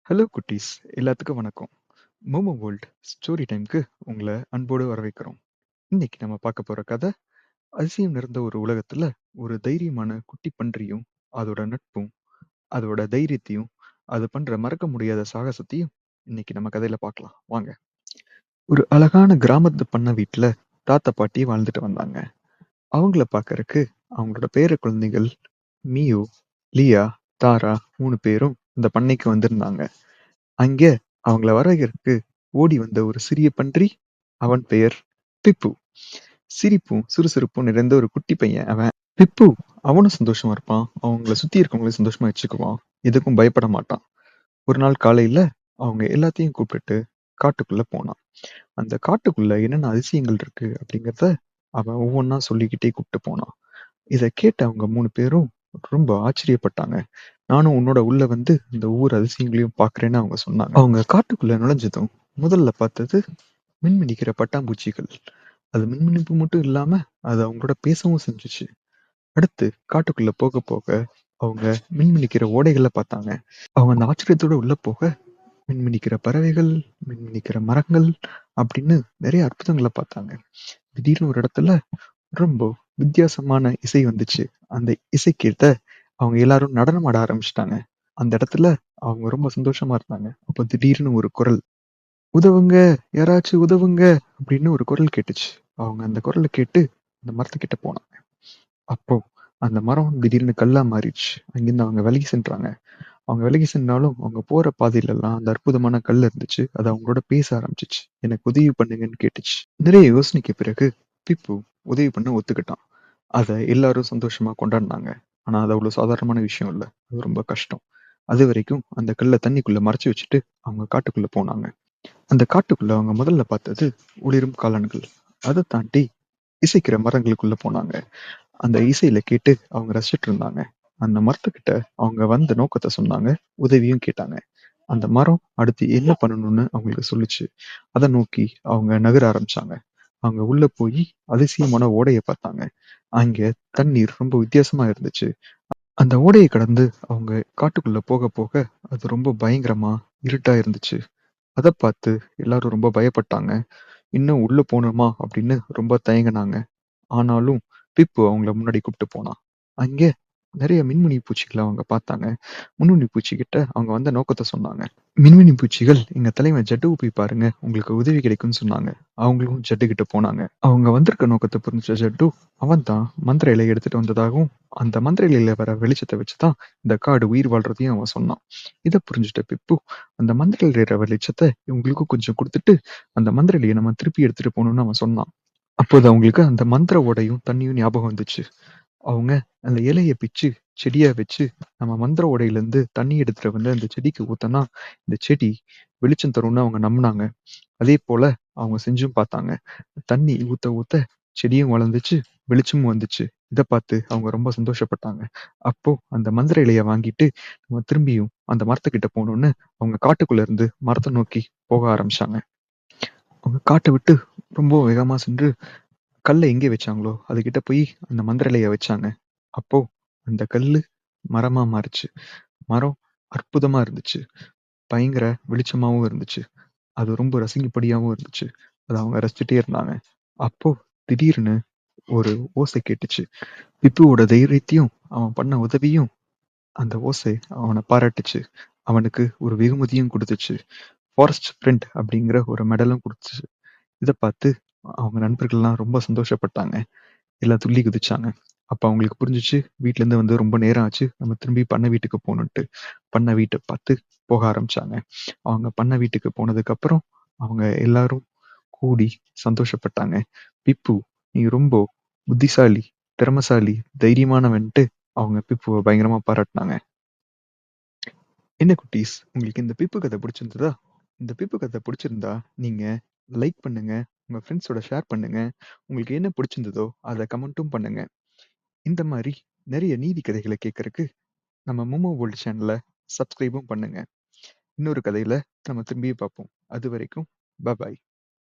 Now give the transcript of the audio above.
Hello குட்டீஸ்! எல்லாத்துக்கும் வணக்கம். மோமோ வேர்ல்ட் ஸ்டோரி டைம்க்கு உங்கள அன்போடு வரவேற்கிறோம். இன்னைக்கு நம்ம பார்க்க போற கதை, அதிசயம் நிறைந்த ஒரு உலகத்துல ஒரு தைரியமான குட்டி பன்றியும், அதோட நட்பும், அதோட தைரியத்தையும், அது பண்ற மறக்க முடியாத சாகசத்தையும் இன்னைக்கு நம்ம கதையில பார்க்கலாம். வாங்க. ஒரு அழகான கிராமத்து பண்ணை வீட்ல தாத்தா பாட்டி வாழ்ந்துட்டு வந்தாங்க. அவங்கள பார்க்கறக்கு அவங்களோட பேர குழந்தைகள் மியு, லியா, தாரா 3 பேரும் அந்த பண்ணைக்கு வந்திருந்தாங்க. அங்க அவங்கள வரவேற்க ஓடி வந்த ஒரு சிறிய பன்றி, அவன் பெயர் பிப்பு. சிரிப்பும் சுறுசுறுப்பும் நிறைந்த ஒரு குட்டி பையன் அவன். பிப்பு அவனும் சந்தோஷமா இருப்பான். அவங்கள சுத்தி இருக்கவங்களையும் சந்தோஷமா வச்சுக்குவான். எதுக்கும் பயப்பட மாட்டான். ஒரு நாள் காலையில அவங்க எல்லாத்தையும் கூப்பிட்டுட்டு காட்டுக்குள்ள போனான். அந்த காட்டுக்குள்ள என்னென்ன அதிசயங்கள் இருக்கு அப்படிங்கிறத அவன் ஒவ்வொன்னா சொல்லிக்கிட்டே கூப்பிட்டு போனான். இத கேட்ட அவங்க 3 பேரும் ரொம்ப ஆச்சரியப்பட்டாங்க. நானும் உன்னோட உள்ள வந்து இந்த ஒவ்வொரு அதிசயங்களையும் பார்க்கிறேன்னு அவங்க சொன்னாங்க. அவங்க காட்டுக்குள்ள நுழைஞ்சதும் முதல்ல பார்த்தது மின்மினிக்கிற பட்டாம்பூச்சிகள். அது மின்மினிப்பு மட்டும் இல்லாம அது அவங்களோட பேசவும் செஞ்சுச்சு. அடுத்து காட்டுக்குள்ள போக போக அவங்க மின்மினிக்கிற ஓடைகளை பார்த்தாங்க. அவங்க அந்த ஆச்சரியத்தோட உள்ள போக மின்மினிக்கிற பறவைகள், மின்மினிக்கிற மரங்கள் அப்படின்னு நிறைய அற்புதங்களை பார்த்தாங்க. திடீர்னு ஒரு இடத்துல ரொம்ப வித்தியாசமான இசை வந்துச்சு. அந்த இசை கேட்ட அவங்க எல்லாரும் நடனம் ஆட ஆரம்பிச்சுட்டாங்க. அந்த இடத்துல அவங்க ரொம்ப சந்தோஷமா இருந்தாங்க. அப்போ திடீர்னு ஒரு குரல், "உதவுங்க! யாராச்சும் உதவுங்க!" அப்படின்னு ஒரு குரல் கேட்டுச்சு. அவங்க அந்த குரலை கேட்டு அந்த மரத்துக்கிட்ட போனாங்க. அப்போ அந்த மரம் திடீர்னு கல்லா மாறிடுச்சு. அங்கிருந்து அவங்க விலகி சென்றாங்க. அவங்க விலகி சென்றாலும் அவங்க போற பாதையில எல்லாம் அந்த அற்புதமான கல் இருந்துச்சு. அது அவங்களோட பேச ஆரம்பிச்சுச்சு. எனக்கு உதவி பண்ணுங்கன்னு கேட்டுச்சு. நிறைய யோசனைக்கு பிறகு பிப்பு உதவி பண்ண ஒத்துக்கிட்டான். அத எல்லாரும் சந்தோஷமா கொண்டாடினாங்க. ஆனா அது அவ்வளவு சாதாரணமான விஷயம் இல்ல. அது ரொம்ப கஷ்டம். அதுவரைக்கும் அந்த கல்ல தண்ணிக்குள்ள மறைச்சு வச்சுட்டு அவங்க காட்டுக்குள்ள போனாங்க. அந்த காட்டுக்குள்ள அவங்க முதல்ல பார்த்தது ஒளிரும் காளான்கள். அதை தாண்டி இசைக்கிற மரங்களுக்குள்ள போனாங்க. அந்த இசையில கேட்டு அவங்க ரசிச்சிட்டு இருந்தாங்க. அந்த மரத்துக்கிட்ட அவங்க வந்த நோக்கத்தை சொன்னாங்க. உதவியும் கேட்டாங்க. அந்த மரம் அடுத்து என்ன பண்ணணும்னு அவங்களுக்கு சொல்லுச்சு. அதை நோக்கி அவங்க நகர ஆரம்பிச்சாங்க. அவங்க உள்ள போய் அதிசயமான ஓடைய பார்த்தாங்க. அங்க தண்ணீர் ரொம்ப வித்தியாசமா இருந்துச்சு. அந்த ஓடையை கடந்து அவங்க காட்டுக்குள்ள போக போக அது ரொம்ப பயங்கரமா இருட்டா இருந்துச்சு. அத பார்த்து எல்லாரும் ரொம்ப பயப்பட்டாங்க. இன்னும் உள்ள போணுமா அப்படின்னு ரொம்ப தயங்குனாங்க. ஆனாலும் பிப்பு அவங்கள முன்னாடி கூப்பிட்டு போனான். அங்கே நிறைய மின்மினி பூச்சிகள அவங்க பார்த்தாங்க. மின்மினி பூச்சிகிட்ட அவங்க வந்த நோக்கத்த சொன்னாங்க. மின்மினி பூச்சிகள், "எங்க தலைவன் ஜட்டுவ போய் பாருங்க. உங்களுக்கு உதவி கிடைக்கும்னு" சொன்னாங்க. அவங்களும் ஜட்டு கிட்ட போனாங்க. அவங்க வந்திருக்க நோக்கத்த புரிஞ்ச ஜட்டு, அவன் தான் மந்திர இலைய எடுத்துட்டு வந்ததாகவும், அந்த மந்திர இலையில வர வெளிச்சத்த வச்சு தான் இந்த காடு உயிர் வாழ்றதையும் அவன் சொன்னான். இத புரிஞ்சுட்ட பிப்பு, அந்த மந்திர இலையிற வெளிச்சத்த இவங்களுக்கும் கொஞ்சம் குடுத்துட்டு, அந்த மந்திர இலைய நம்ம திருப்பி எடுத்துட்டு போணும்னு அவன் சொன்னான். அப்போது அவங்களுக்கு அந்த மந்திர ஓடையும், தண்ணியும் ஞாபகம் வந்துச்சு. அவங்க அந்த இலைய பிச்சு செடியா வச்சு, நம்ம மந்திர ஓடையிலேருந்து தண்ணி எடுத்துட்டு வந்து அந்த செடிக்கு ஊத்துனா, இந்த செடி வெளிச்சம் தரும்னு அவங்க நம்புனாங்க. அதேபோல அவங்க செஞ்சும் பார்த்தாங்க. தண்ணி ஊத்த ஊத்த செடியும் வளர்ந்துச்சு, வெளிச்சமும் வந்துச்சு. இத பார்த்து அவங்க ரொம்ப சந்தோஷப்பட்டாங்க. அப்போ அந்த மந்திர இலைய வாங்கிட்டு, நம்ம திரும்பியும் அந்த மரத்துக்கிட்ட போணும்னு அவங்க காட்டுக்குள்ள இருந்து மரத்த நோக்கி போக ஆரம்பிச்சாங்க. அவங்க காட்ட விட்டு ரொம்ப வேகமா சென்று கல்ல எங்கே வச்சாங்களோ, அதுகிட்ட போய் அந்த மந்திர இலைய வச்சாங்க. அப்போ அந்த கல்லு மரமா மாறுச்சு. மரம் அற்புதமா இருந்துச்சு. பயங்கர வெளிச்சமாவும் இருந்துச்சு. அது ரொம்ப ரசிக்கும்படியாவும் இருந்துச்சு. அத அவங்க ரசிச்சுட்டே இருந்தாங்க. அப்போ திடீர்னு ஒரு ஓசை கேட்டுச்சு. பிப்புவோட தைரியத்தையும், அவன் பண்ண உதவியும் அந்த ஓசை அவன பாராட்டுச்சு. அவனுக்கு ஒரு வெகுமதியும் குடுத்துச்சு. ஃபாரஸ்ட் ஃப்ரெண்ட் அப்படிங்கிற ஒரு மெடலும் குடுத்துச்சு. இத பார்த்து அவங்க நண்பர்கள்லாம் ரொம்ப சந்தோஷப்பட்டாங்க. எல்லாம் துள்ளி குதிச்சாங்க. அப்ப அவங்களுக்கு புரிஞ்சுச்சு, வீட்லருந்து வந்து ரொம்ப நேரம் ஆச்சு. நம்ம திரும்பி பண்ணை வீட்டுக்கு போணுன்ட்டு. பண்ணை வீட்ட பார்த்து போக ஆரம்பிச்சாங்க. அவங்க பண்ணை வீட்டுக்கு போனதுக்கப்புறம், அவங்க எல்லாரும் கூடி சந்தோஷப்பட்டாங்க. "பிப்பு, நீ ரொம்ப புத்திசாலி, திறமைசாலி, தைரியமானவன்ட்டு" அவங்க பிப்புவ பயங்கரமா பாராட்டுனாங்க. என்ன குட்டீஸ், உங்களுக்கு இந்த பிப்பு கதை பிடிச்சிருந்ததா? இந்த பிப்பு கதை பிடிச்சிருந்தா, நீங்க லைக் பண்ணுங்க, உங்க ஃப்ரெண்ட்ஸோட ஷேர் பண்ணுங்க. உங்களுக்கு என்ன பிடிச்சிருந்ததோ, அத கமெண்ட்டும் பண்ணுங்க. இந்த மாரி நெறைய நீதி கதைகள கேட்கறக்கு நம்ம மோமோ வேர்ல்ட் சேனல சப்ஸ்கிரைபும் பண்ணுங்க. இன்னொரு கதையில நம்ம திரும்பியும் பார்ப்போம். அதுவரைக்கும் பாய்.